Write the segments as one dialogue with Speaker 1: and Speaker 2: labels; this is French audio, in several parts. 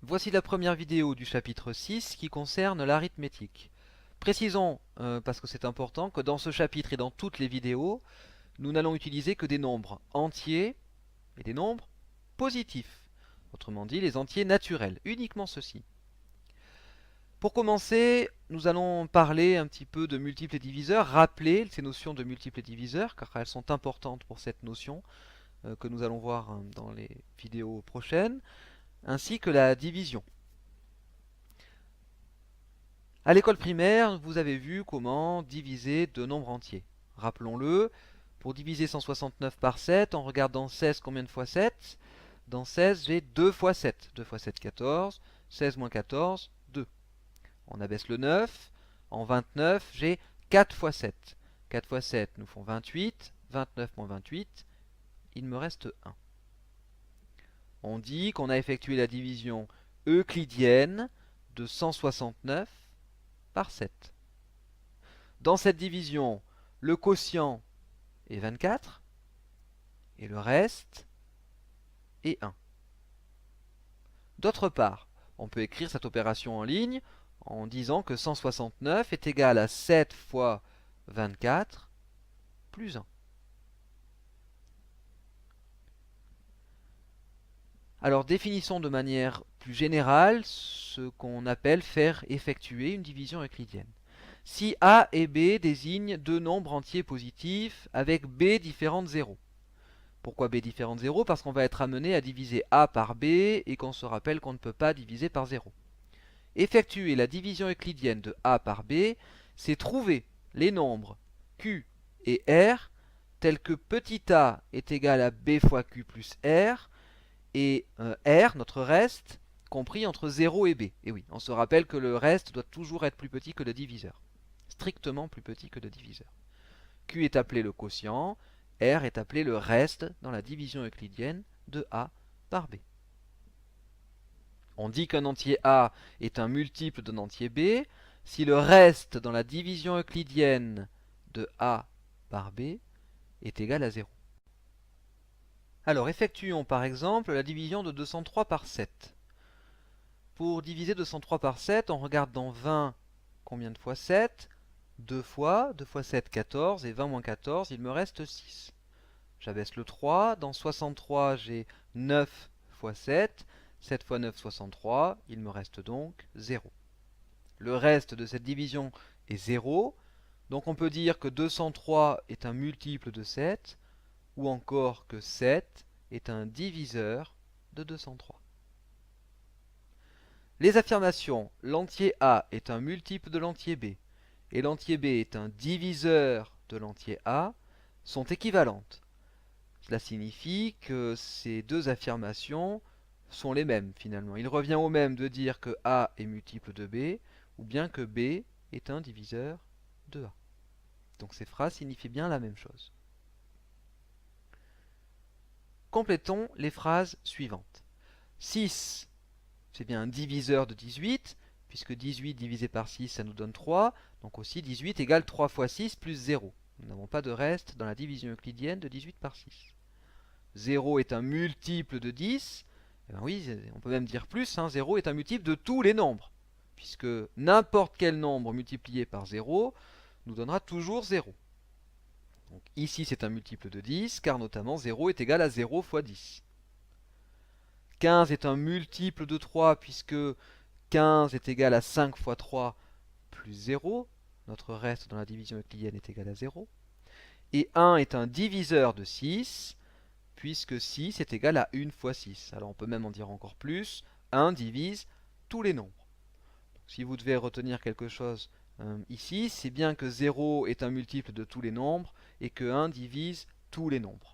Speaker 1: Voici la première vidéo du chapitre 6 qui concerne l'arithmétique. Précisons, parce que c'est important, que dans ce chapitre et dans toutes les vidéos, nous n'allons utiliser que des nombres entiers et des nombres positifs. Autrement dit, les entiers naturels, uniquement ceux-ci. Pour commencer, nous allons parler un petit peu de multiples et diviseurs, rappeler ces notions de multiples et diviseurs, car elles sont importantes pour cette notion, que nous allons voir dans les vidéos prochaines, ainsi que la division. À l'école primaire, vous avez vu comment diviser deux nombres entiers. Rappelons-le, pour diviser 169 par 7, on regarde dans 16 combien de fois 7. Dans 16, j'ai 2 fois 7. 2 fois 7, 14. 16 moins 14, 2. On abaisse le 9. En 29, j'ai 4 fois 7. 4 fois 7 nous font 28. 29 moins 28, il me reste 1. On dit qu'on a effectué la division euclidienne de 169 par 7. Dans cette division, le quotient est 24 et le reste est 1. D'autre part, on peut écrire cette opération en ligne en disant que 169 est égal à 7 fois 24 plus 1. Alors définissons de manière plus générale ce qu'on appelle faire effectuer une division euclidienne. Si A et B désignent deux nombres entiers positifs avec B différent de 0. Pourquoi B différent de 0? Parce qu'on va être amené à diviser A par B et qu'on se rappelle qu'on ne peut pas diviser par 0. Effectuer la division euclidienne de A par B, c'est trouver les nombres Q et R tels que petit a est égal à B fois Q plus R et R, notre reste, compris entre 0 et B. Et oui, on se rappelle que le reste doit toujours être plus petit que le diviseur. Strictement plus petit que le diviseur. Q est appelé le quotient, R est appelé le reste dans la division euclidienne de A par B. On dit qu'un entier A est un multiple d'un entier B si le reste dans la division euclidienne de A par B est égal à 0. Alors effectuons par exemple la division de 203 par 7. Pour diviser 203 par 7, on regarde dans 20 combien de fois 7. 2 fois 7, 14, et 20 moins 14, il me reste 6. J'abaisse le 3, dans 63 j'ai 9 fois 7, 7 fois 9, 63, il me reste donc 0. Le reste de cette division est 0, donc on peut dire que 203 est un multiple de 7, ou encore que 7 est un diviseur de 203. Les affirmations l'entier A est un multiple de l'entier B et l'entier B est un diviseur de l'entier A sont équivalentes. Cela signifie que ces deux affirmations sont les mêmes finalement. Il revient au même de dire que A est multiple de B ou bien que B est un diviseur de A. Donc ces phrases signifient bien la même chose. Complétons les phrases suivantes. 6, c'est bien un diviseur de 18, puisque 18 divisé par 6, ça nous donne 3. Donc aussi 18 égale 3 fois 6 plus 0. Nous n'avons pas de reste dans la division euclidienne de 18 par 6. 0 est un multiple de 10. Eh bien oui, on peut même dire plus, 0 est un multiple de tous les nombres, puisque n'importe quel nombre multiplié par 0 nous donnera toujours 0. Donc ici c'est un multiple de 10, car notamment 0 est égal à 0 fois 10. 15 est un multiple de 3, puisque 15 est égal à 5 fois 3 plus 0. Notre reste dans la division euclidienne est égal à 0. Et 1 est un diviseur de 6, puisque 6 est égal à 1 fois 6. Alors on peut même en dire encore plus, 1 divise tous les nombres. Donc, si vous devez retenir quelque chose ici, c'est bien que 0 est un multiple de tous les nombres et que 1 divise tous les nombres.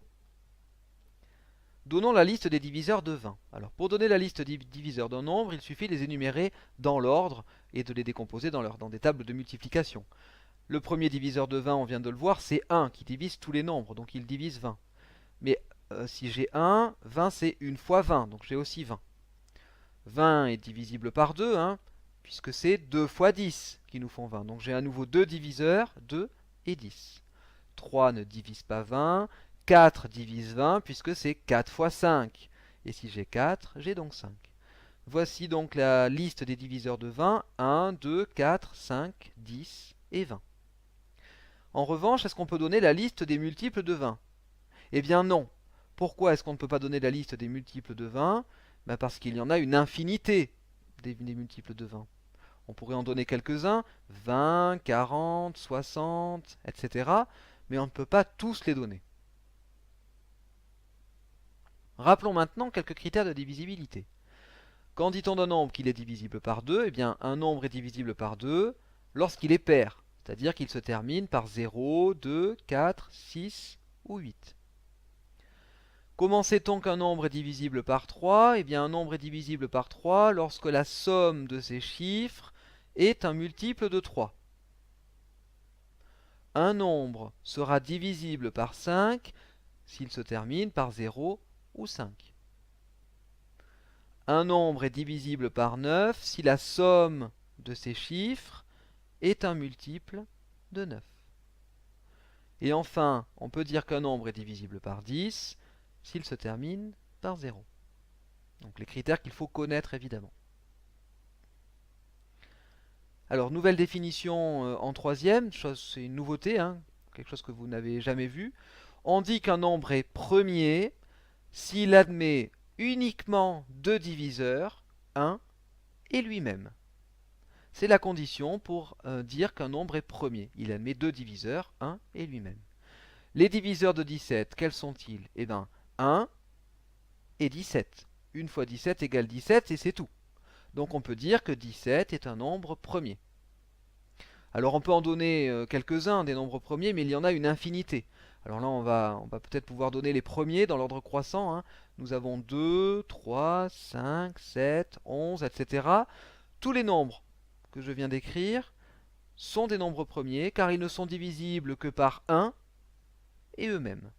Speaker 1: Donnons la liste des diviseurs de 20. Alors pour donner la liste des diviseurs d'un nombre, il suffit de les énumérer dans l'ordre et de les décomposer dans des tables de multiplication. Le premier diviseur de 20, on vient de le voir, c'est 1 qui divise tous les nombres, donc il divise 20. Mais si j'ai 1, 20 c'est 1 fois 20, donc j'ai aussi 20. 20 est divisible par 2, puisque c'est 2 fois 10 qui nous font 20. Donc j'ai à nouveau deux diviseurs, 2 et 10. 3 ne divise pas 20, 4 divise 20, puisque c'est 4 fois 5. Et si j'ai 4, j'ai donc 5. Voici donc la liste des diviseurs de 20. 1, 2, 4, 5, 10 et 20. En revanche, est-ce qu'on peut donner la liste des multiples de 20? Eh bien non. Pourquoi est-ce qu'on ne peut pas donner la liste des multiples de 20? Ben parce qu'il y en a une infinité des multiples de 20. On pourrait en donner quelques-uns, 20, 40, 60, etc. Mais on ne peut pas tous les donner. Rappelons maintenant quelques critères de divisibilité. Quand dit-on d'un nombre qu'il est divisible par 2? Eh bien, un nombre est divisible par 2 lorsqu'il est pair, c'est-à-dire qu'il se termine par 0, 2, 4, 6 ou 8. Comment sait-on qu'un nombre est divisible par 3? Eh bien, un nombre est divisible par 3 lorsque la somme de ses chiffres est un multiple de 3. Un nombre sera divisible par 5 s'il se termine par 0 ou 5. Un nombre est divisible par 9 si la somme de ses chiffres est un multiple de 9. Et enfin, on peut dire qu'un nombre est divisible par 10 s'il se termine par 0. Donc les critères qu'il faut connaître évidemment. Alors, nouvelle définition en troisième, c'est une nouveauté, hein, quelque chose que vous n'avez jamais vu. On dit qu'un nombre est premier s'il admet uniquement deux diviseurs, 1 et lui-même. C'est la condition pour dire qu'un nombre est premier. Il admet deux diviseurs, 1 et lui-même. Les diviseurs de 17, quels sont-ils? Eh bien, 1 et 17. 1 fois 17 égale 17 et c'est tout. Donc on peut dire que 17 est un nombre premier. Alors on peut en donner quelques-uns des nombres premiers, mais il y en a une infinité. Alors là on va peut-être pouvoir donner les premiers dans l'ordre croissant, hein. Nous avons 2, 3, 5, 7, 11, etc. Tous les nombres que je viens d'écrire sont des nombres premiers car ils ne sont divisibles que par 1 et eux-mêmes.